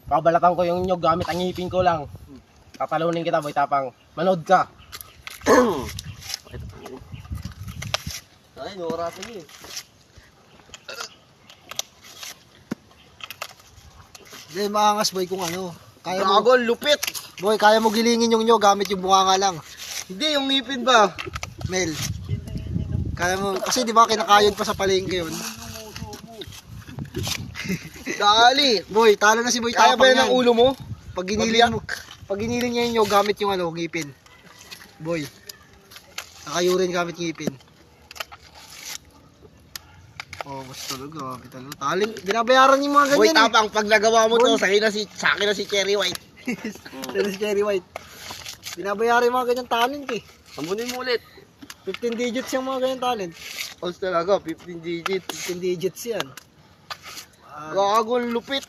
Pabalatan ko yung nyog gamit ang ngipin ko lang. Tatalunin kita, boy tapang. Manood ka. Ay, orasan niyo. Hindi, maangas boy kung ano. Kaya mo, Gago, lupit. boy, kaya mo gilingin yung nyo gamit yung bunganga lang. Hindi, yung ngipin ba? Mel. Kaya mo, kasi di ba kinakayod pa sa palengke yun? Dali. Boy, talo na si Boy Kaya ba tapang yan ang yan. ulo mo? Pag giniling mo, pag giniling niya yung nyo gamit yung ano, ngipin. Boy. Nakayurin gamit ngipin. Oh, basta talaga, talaga. Talent, binabayaran yung mga Boy, ganyan. tapang, pag nagawa mo to, Boy. sa akin na si Cherry White. Pero si Cherry White. Binabayaran yung mga ganyan talent eh. Sambunin mo ulit. 15 digits yung mga ganyan talent. Os talaga, 15 digits. 15 digits yan. Gago, lupit.